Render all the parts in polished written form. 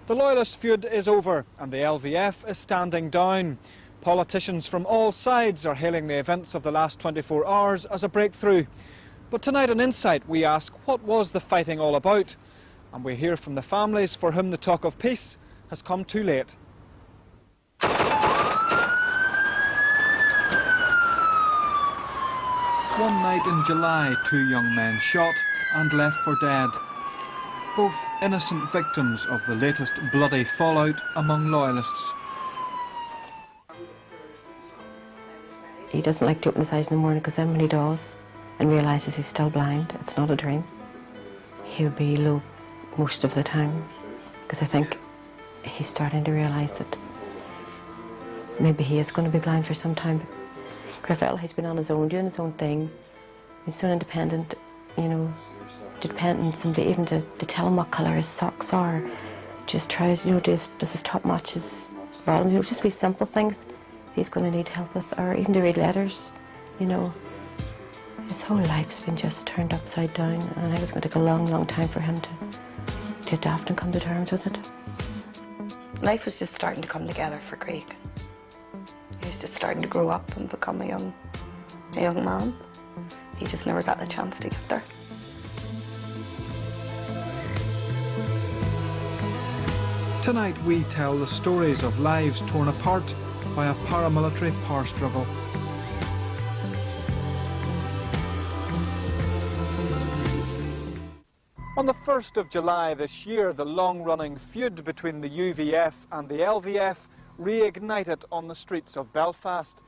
The Loyalist feud is over and the LVF is standing down. Politicians from all sides are hailing the events of the last 24 hours as a breakthrough. But tonight on Insight we ask, what was the fighting all about? And we hear from the families for whom the talk of peace has come too late. One night in July, two young men shot and left for dead. Both innocent victims of the latest bloody fallout among Loyalists. He doesn't like to open his eyes in the morning, because then when he does and realises he's still blind, it's not a dream. He'll be low most of the time, because I think he's starting to realise that maybe he is going to be blind for some time. Gravel, he's been on his own, doing his own thing. He's so independent, you know, dependent on somebody even to tell him what colour his socks are. Just tries, you know, does his top match his bottom, you know, just be simple things he's going to need help with, or even to read letters, you know. His whole life's been just turned upside down, and I think it's going to take a long, long time for him to adapt and come to terms with it. Life was just starting to come together for Craig. He was just starting to grow up and become a young man. He just never got the chance to get there. Tonight we tell the stories of lives torn apart by a paramilitary power struggle. On the 1st of July this year, the long-running feud between the UVF and the LVF reignited on the streets of Belfast.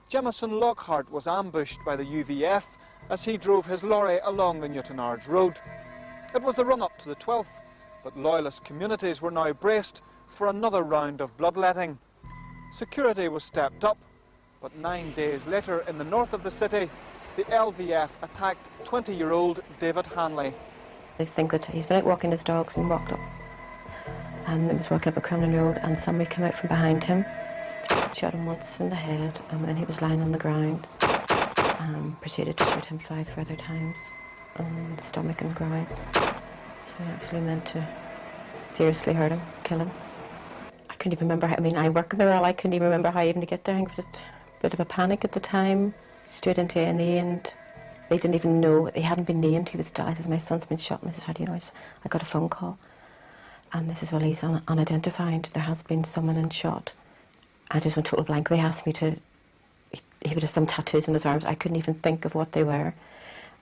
Jemison Lockhart was ambushed by the UVF as he drove his lorry along the Newtownards Road. It was the run-up to the 12th, but Loyalist communities were now braced for another round of bloodletting. Security was stepped up, but 9 days later in the north of the city, the LVF attacked 20-year-old David Hanley. They think that he's been out walking his dogs and walked up. And he was walking up a Crumlin Road, and somebody came out from behind him, shot him once in the head, and when he was lying on the ground, proceeded to shoot him 5 further times on the stomach and groin. So he actually meant to seriously hurt him, kill him. I couldn't even remember how, I mean, I work in the rail, I couldn't even remember how even to get there. I think it was just a bit of a panic at the time. Straight into A&E, and they didn't even know, he hadn't been named. He was still, I said, my son's been shot, and I said, how do you know? I got a phone call. And this is, well, he's unidentified. There has been someone in shot. I just went total blank. They asked me to, he would have some tattoos on his arms. I couldn't even think of what they were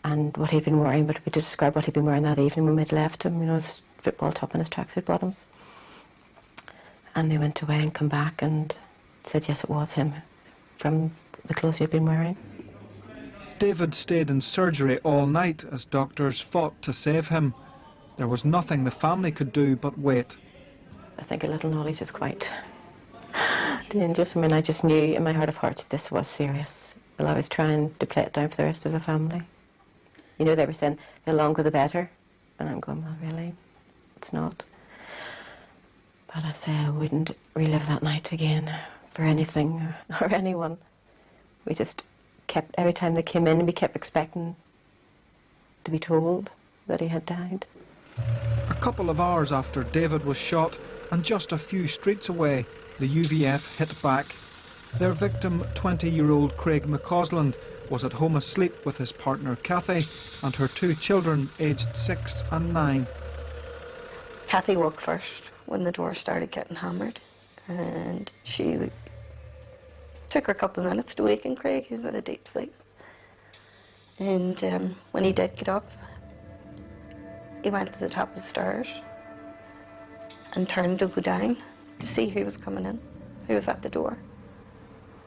and what he'd been wearing, but we just described what he'd been wearing that evening when we'd left him, you know, his football top and his tracksuit bottoms. And they went away and come back and said, yes, it was him, from the clothes he'd been wearing. David stayed in surgery all night as doctors fought to save him. There was nothing the family could do but wait. I think a little knowledge is quite dangerous. I mean, I just knew in my heart of hearts this was serious. Well, I was trying to play it down for the rest of the family. You know, they were saying, the longer the better. And I'm going, well, really, it's not. But I say I wouldn't relive that night again for anything or anyone. We just kept, every time they came in, we kept expecting to be told that he had died. A couple of hours after David was shot, and just a few streets away, the UVF hit back. Their victim, 20-year-old Craig McCausland, was at home asleep with his partner Kathy and her 2 children aged 6 and 9. Kathy woke first when the door started getting hammered, and she took her a couple of minutes to waken Craig. He was in a deep sleep. And when he did get up, he went to the top of the stairs and turned to go down to see who was coming in, who was at the door.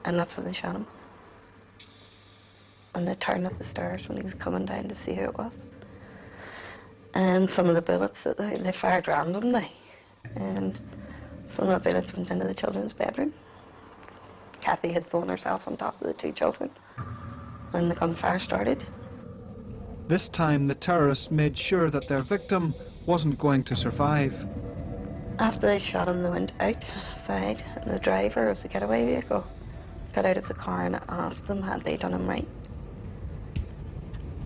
And that's when they shot him. And they turned up the stairs when he was coming down to see who it was. And some of the bullets that they fired randomly, and some of the bullets went into the children's bedroom. Kathy had thrown herself on top of the 2 children when the gunfire started. This time the terrorists made sure that their victim wasn't going to survive. After they shot him, they went outside, and the driver of the getaway vehicle got out of the car and asked them had they done him right.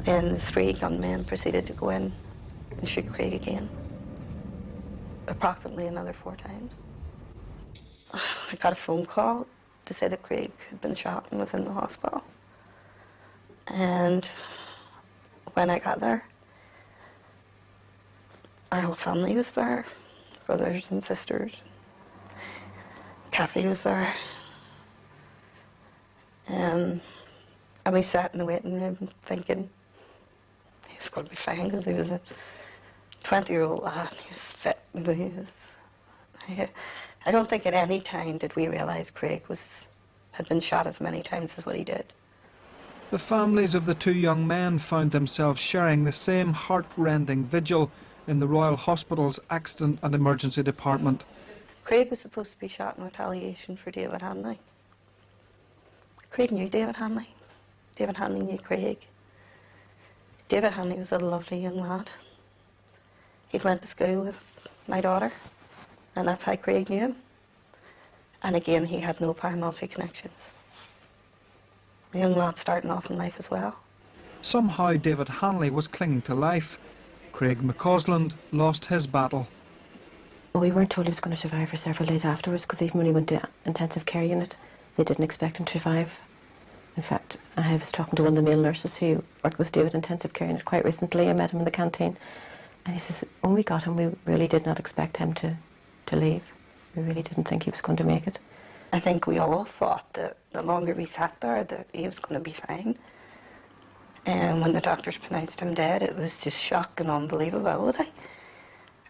Then the 3 gunmen proceeded to go in and shoot Craig again. approximately another 4 times. I got a phone call to say that Craig had been shot and was in the hospital. And when I got there, our whole family was there, brothers and sisters. Kathy was there. And we sat in the waiting room thinking he was going to be fine, because he was a 20-year-old lad. He was fit. And I don't think at any time did we realise Craig had been shot as many times as what he did. The families of the 2 young men found themselves sharing the same heart-rending vigil in the Royal Hospital's Accident and Emergency Department. Craig was supposed to be shot in retaliation for David Hanley. Craig knew David Hanley. David Hanley knew Craig. David Hanley was a lovely young lad. He'd went to school with my daughter, and that's how Craig knew him. And again, he had no paramilitary connections. A young lad starting off in life as well. Somehow David Hanley was clinging to life. Craig McCausland lost his battle. We weren't told he was going to survive for several days afterwards, because even when he went to intensive care unit, they didn't expect him to survive. In fact, I was talking to one of the male nurses who worked with David in intensive care unit quite recently. I met him in the canteen, and he says, when we got him, we really did not expect him to leave. We really didn't think he was going to make it. I think we all thought that the longer we sat there, that he was going to be fine. And when the doctors pronounced him dead, it was just shock and unbelievability.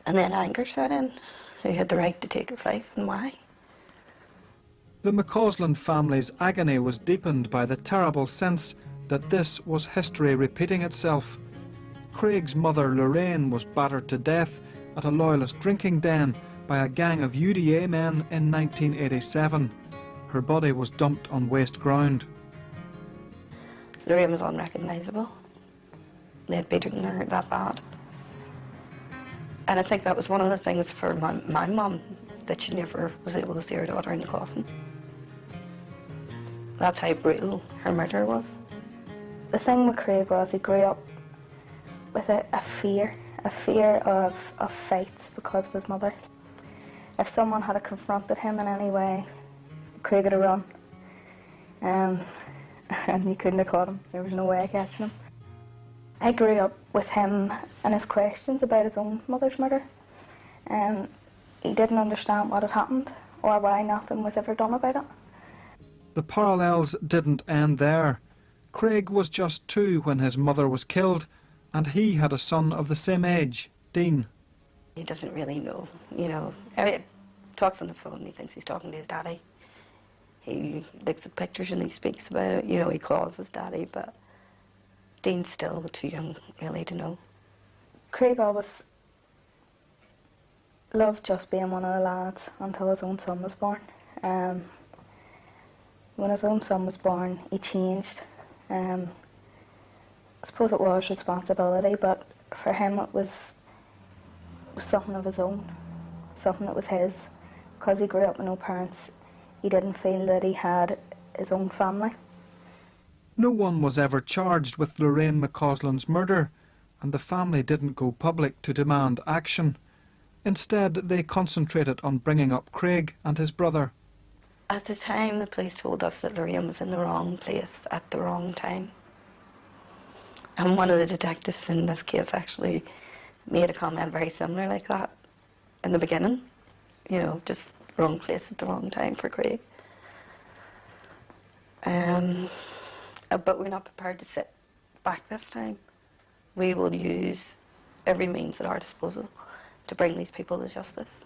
And then anger set in. Who had the right to take his life, and why? The McCausland family's agony was deepened by the terrible sense that this was history repeating itself. Craig's mother, Lorraine, was battered to death at a loyalist drinking den by a gang of UDA men in 1987. Her body was dumped on waste ground. Lorraine was unrecognisable. They had beaten her that bad. And I think that was one of the things for my mum, that she never was able to see her daughter in the coffin. That's how brutal her murder was. The thing with Craig was he grew up with a fear of fights because of his mother. If someone had confronted him in any way, Craig would have run. And you couldn't have caught him. There was no way of catching him. I grew up with him and his questions about his own mother's murder. He didn't understand what had happened or why nothing was ever done about it. The parallels didn't end there. Craig was just 2 when his mother was killed, and he had a son of the same age, Dean. He doesn't really know, you know. He talks on the phone, he thinks he's talking to his daddy. He looks at pictures and he speaks about it, you know, he calls his daddy, but Dean's still too young, really, to know. Craig always loved just being one of the lads until his own son was born. When his own son was born, he changed. I suppose it was responsibility, but for him it was something of his own, something that was his. Because he grew up with no parents, he didn't feel that he had his own family. No one was ever charged with Lorraine McCausland's murder, and the family didn't go public to demand action. Instead, they concentrated on bringing up Craig and his brother. At the time, the police told us that Lorraine was in the wrong place at the wrong time. And one of the detectives in this case actually made a comment very similar like that in the beginning. You know, just wrong place at the wrong time for Craig. But we're not prepared to sit back this time. We will use every means at our disposal to bring these people to justice.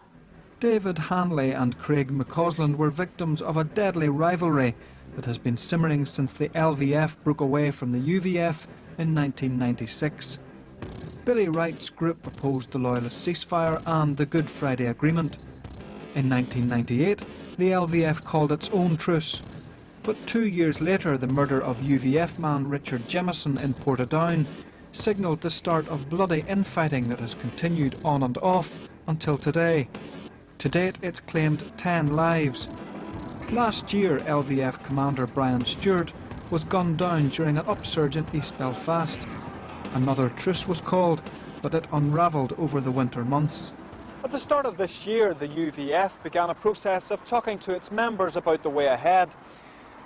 David Hanley and Craig McCausland were victims of a deadly rivalry that has been simmering since the LVF broke away from the UVF in 1996. Billy Wright's group opposed the Loyalist ceasefire and the Good Friday Agreement. In 1998, the LVF called its own truce. But 2 years later, the murder of UVF man Richard Jemison in Portadown signalled the start of bloody infighting that has continued on and off until today. To date, it's claimed 10 lives. Last year, LVF commander Brian Stewart was gunned down during an upsurge in East Belfast. Another truce was called, but it unravelled over the winter months. At the start of this year, the UVF began a process of talking to its members about the way ahead.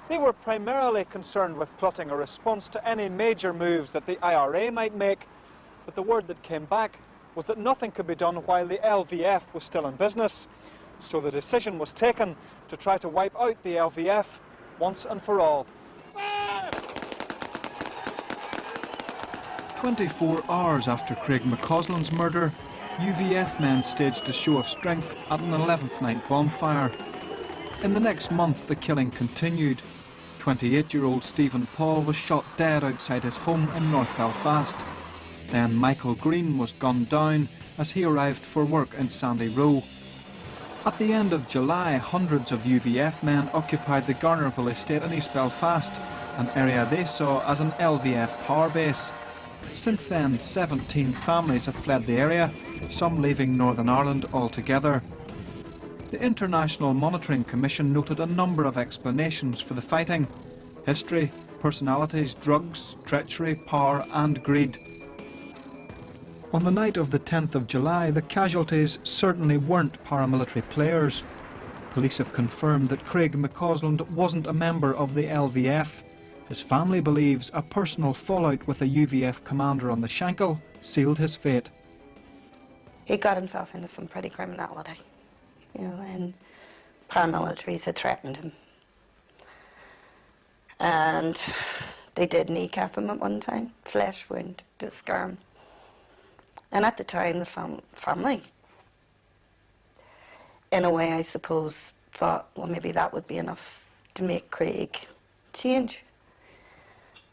They were primarily concerned with plotting a response to any major moves that the IRA might make, but the word that came back was that nothing could be done while the LVF was still in business. So the decision was taken to try to wipe out the LVF once and for all. 24 hours after Craig McCausland's murder, UVF men staged a show of strength at an 11th night bonfire. In the next month, the killing continued. 28-year-old Stephen Paul was shot dead outside his home in North Belfast. Then Michael Green was gunned down as he arrived for work in Sandy Row. At the end of July, hundreds of UVF men occupied the Garnerville estate in East Belfast, an area they saw as an LVF power base. Since then, 17 families have fled the area, some leaving Northern Ireland altogether. The International Monitoring Commission noted a number of explanations for the fighting: history, personalities, drugs, treachery, power and greed. On the night of the 10th of July, the casualties certainly weren't paramilitary players. Police have confirmed that Craig McCausland wasn't a member of the LVF. His family believes a personal fallout with a UVF commander on the Shankill sealed his fate. He got himself into some pretty criminality, you know, and paramilitaries had threatened him. And they did kneecap him at one time, flesh wound to his arm. And at the time, the family, in a way, I suppose, thought, well, maybe that would be enough to make Craig change.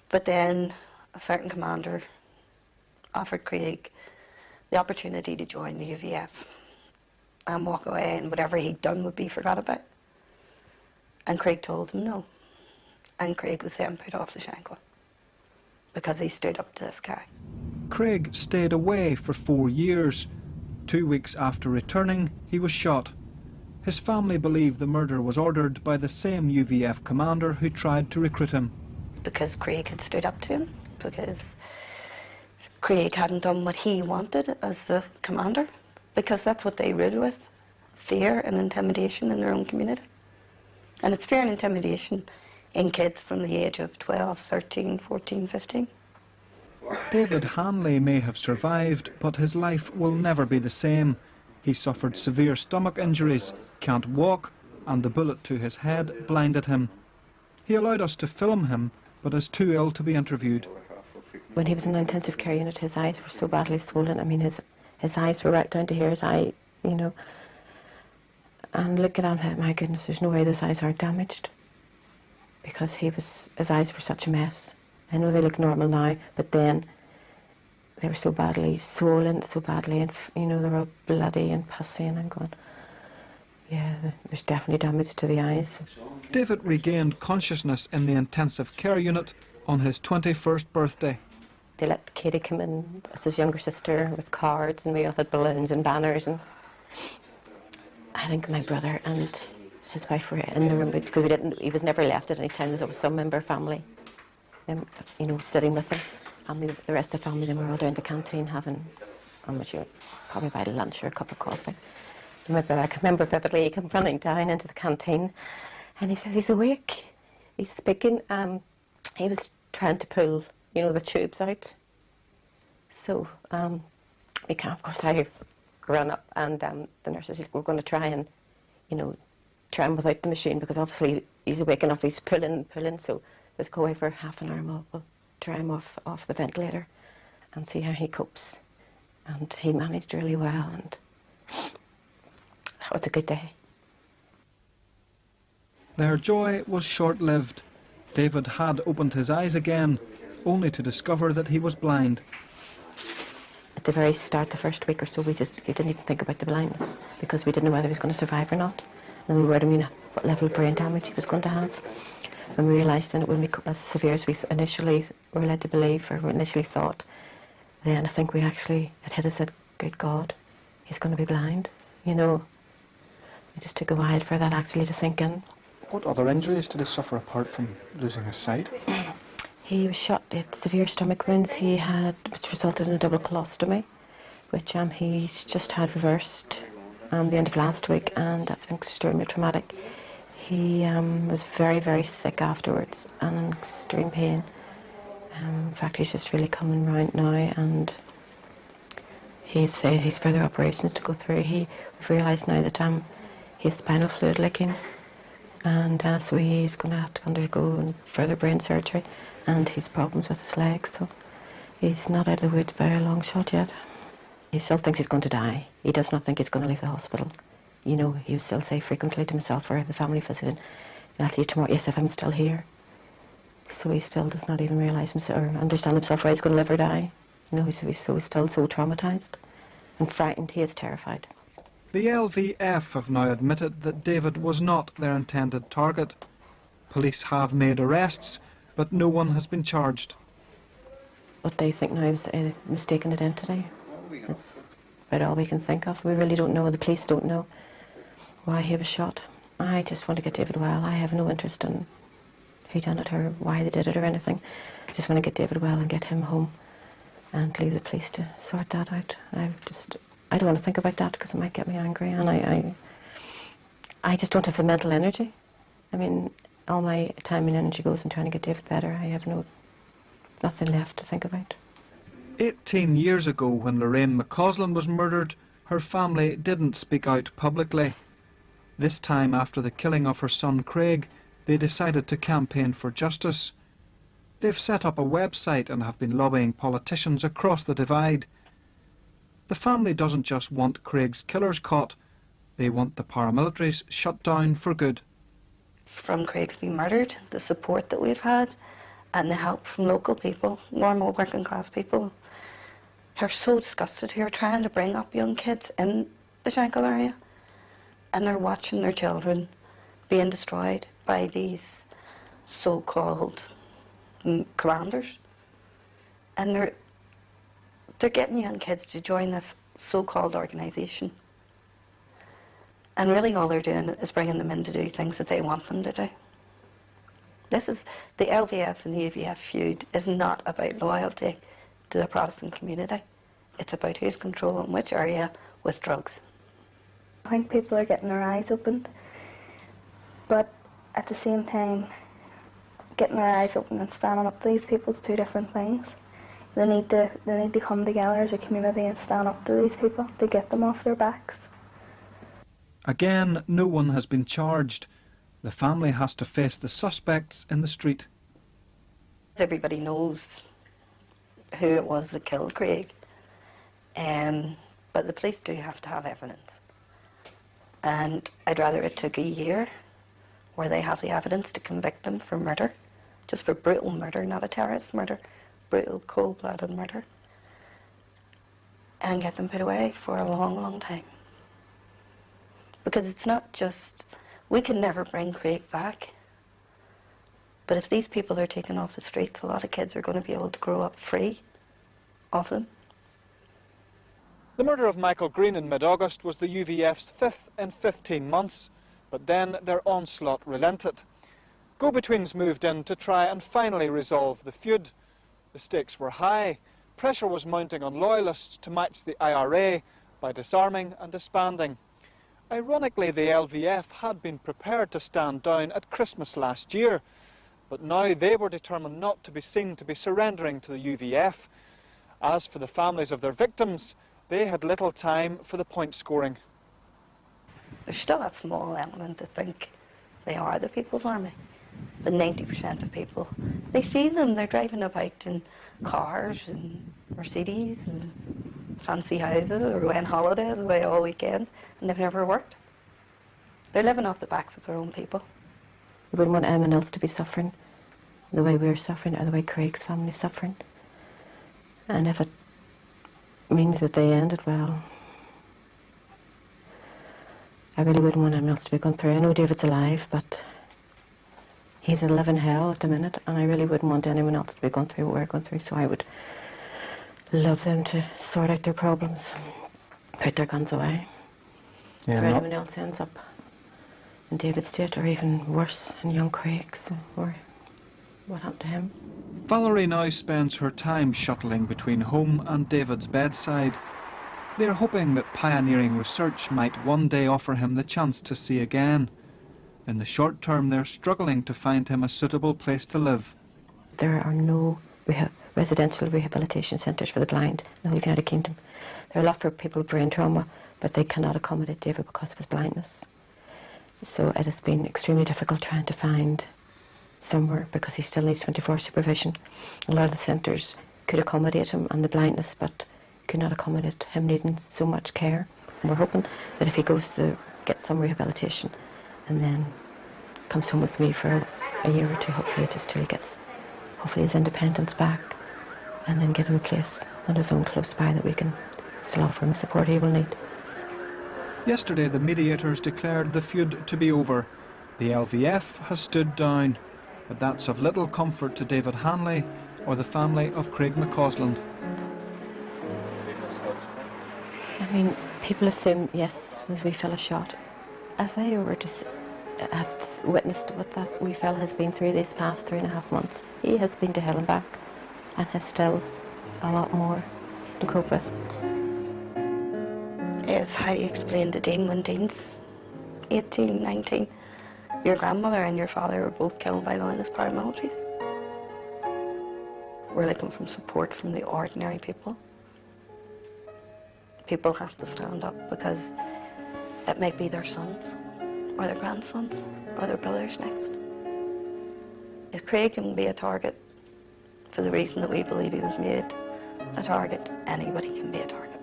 But then a certain commander offered Craig the opportunity to join the UVF and walk away, and whatever he'd done would be forgot about. And Craig told him no. And Craig was then put off the Shankill because he stood up to this guy. Craig stayed away for 4 years. 2 weeks after returning, he was shot. His family believe the murder was ordered by the same UVF commander who tried to recruit him. Because Craig had stood up to him, because Craig hadn't done what he wanted as the commander, because that's what they ruled with, fear and intimidation in their own community. And it's fear and intimidation in kids from the age of 12, 13, 14, 15. David Hanley may have survived, but his life will never be the same. He suffered severe stomach injuries, can't walk, and the bullet to his head blinded him. He allowed us to film him, but is too ill to be interviewed. When he was in the intensive care unit, his eyes were so badly swollen. I mean, his eyes were right down to here, his eye, you know. And looking at him, my goodness, there's no way those eyes aren't damaged. Because his eyes were such a mess. I know they look normal now, but then they were so badly swollen, so badly, and you know, they were all bloody and pussy, and I'm going, yeah, there's definitely damage to the eyes. David regained consciousness in the intensive care unit on his 21st birthday. They let Katie come in as his younger sister with cards, and we all had balloons and banners, and I think my brother and his wife were in the room because he was never left at any time. There was some member of family, you know, sitting with him, and the rest of the family, then we were all down the canteen having, probably about a lunch or a cup of coffee. I can remember vividly, he came running down into the canteen, and he says he's awake. He's speaking. He was trying to pull, you know, the tubes out. So we can't, of course, I ran up, and the nurses were going to try and, you know, try him without the machine, because obviously he's awake enough, he's pulling, so let's go away for half an hour, we'll try him off the ventilator and see how he copes. And he managed really well, and that was a good day. Their joy was short-lived. David had opened his eyes again, only to discover that he was blind. At the very start, the first week or so, we didn't even think about the blindness, because we didn't know whether he was going to survive or not. And we weren't aware what level of brain damage he was going to have. And we realised then it wouldn't be as severe as we initially were led to believe, or initially thought. Then I think we actually, it hit us and said, good God, he's going to be blind, you know. It just took a while for that actually to sink in. What other injuries did he suffer apart from losing his sight? He was shot, he had severe stomach wounds he had, which resulted in a double colostomy, which he's just had reversed the end of last week, and that's been extremely traumatic. He was very, very sick afterwards and in extreme pain. In fact, he's just really coming round now, and he says he's further operations to go through. We've realised now that he has spinal fluid leaking, and so he's going to have to undergo further brain surgery, and he's problems with his legs, so he's not out of the woods by a long shot yet. He still thinks he's going to die. He does not think he's going to leave the hospital. You know, he would still say frequently to himself or the family visiting, "I'll see you tomorrow, yes, if I'm still here." So he still does not even realise himself or understand himself whether he's going to live or die. You know, he's still so traumatised and frightened. He is terrified. The LVF have now admitted that David was not their intended target. Police have made arrests, but no one has been charged. What they think now is a mistaken identity. It's about all we can think of. We really don't know. The police don't know why he was shot. I just want to get David well. I have no interest in who done it or why they did it or anything. I just want to get David well and get him home and leave the police to sort that out. I don't want to think about that because it might get me angry, and I just don't have the mental energy. I mean, all my time and energy goes in trying to get David better. I have nothing left to think about. 18 years ago, when Lorraine McCausland was murdered, her family didn't speak out publicly. This time, after the killing of her son Craig, they decided to campaign for justice. They've set up a website and have been lobbying politicians across the divide. The family doesn't just want Craig's killers caught, they want the paramilitaries shut down for good. From Craig's being murdered, the support that we've had and the help from local people, normal working class people, who are so disgusted, who are trying to bring up young kids in the Shankill area, and they're watching their children being destroyed by these so-called commanders. And they're getting young kids to join this so-called organisation. And really all they're doing is bringing them in to do things that they want them to do. This is, the LVF and the UVF feud is not about loyalty to the Protestant community. It's about who's controlling which area with drugs. I think people are getting their eyes opened, but at the same time, getting their eyes open and standing up to these people is two different things. They need to come together as a community and stand up to these people to get them off their backs. Again, no one has been charged. The family has to face the suspects in the street. Everybody knows who it was that killed Craig, but the police do have to have evidence. And I'd rather it took a year where they have the evidence to convict them for murder, just for brutal murder, not a terrorist murder, brutal cold-blooded murder, and get them put away for a long, long time. Because it's not just, we can never bring Craig back, but if these people are taken off the streets, a lot of kids are going to be able to grow up free of them. The murder of Michael Green in mid-August was the UVF's 5th in 15 months, but then their onslaught relented. Go-betweens moved in to try and finally resolve the feud. The stakes were high. Pressure was mounting on loyalists to match the IRA by disarming and disbanding. Ironically, the LVF had been prepared to stand down at Christmas last year, but now they were determined not to be seen to be surrendering to the UVF. As for the families of their victims, they had little time for the point scoring. There's still that small element to think they are the People's Army. But 90% of people, they see them, they're driving about in cars and Mercedes and fancy houses, or away on holidays, away all weekends, and they've never worked. They're living off the backs of their own people. We wouldn't want anyone else to be suffering the way we're suffering or the way Craig's family's suffering. And if it means that they end it, well, I really wouldn't want anyone else to be going through. I know David's alive, but he's in living hell at the minute, and I really wouldn't want anyone else to be going through what we're going through, so I would love them to sort out their problems, put their guns away. Yeah, if anyone else ends up in David's state, or even worse, in young Craig's, or what happened to him. Valerie now spends her time shuttling between home and David's bedside. They're hoping that pioneering research might one day offer him the chance to see again. In the short term, they're struggling to find him a suitable place to live. There are no residential rehabilitation centres for the blind in the United Kingdom. There are a lot for people with brain trauma, but they cannot accommodate David because of his blindness. So it has been extremely difficult trying to find somewhere, because he still needs 24-hour supervision. A lot of the centres could accommodate him and the blindness, but could not accommodate him needing so much care. And we're hoping that if he goes to get some rehabilitation and then comes home with me for a year or two, hopefully just till he gets his independence back, and then get him a place on his own close by that we can still offer him the support he will need. Yesterday, the mediators declared the feud to be over. The LVF has stood down, but that's of little comfort to David Hanley or the family of Craig McCausland. I mean, people assume, yes, this wee fella shot. If they were to have witnessed what that wee fella has been through these past 3.5 months, he has been to hell and back, and has still a lot more to cope with. It's how you explain to Dean when Dean's 18, 19. Your grandmother and your father were both killed by Lionist paramilitaries. We're looking for support from the ordinary people. People have to stand up, because it might be their sons or their grandsons or their brothers next. If Craig can be a target for the reason that we believe he was made a target, anybody can be a target.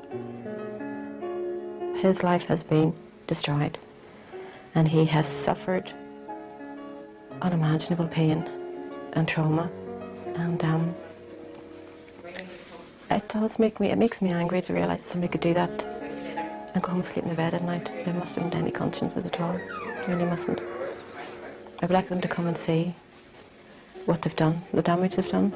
His life has been destroyed, and he has suffered unimaginable pain and trauma, and it makes me angry to realise that somebody could do that and go home and sleep in the bed at night. They mustn't have any consciences at all. They really mustn't. I'd like them to come and see what they've done, the damage they've done.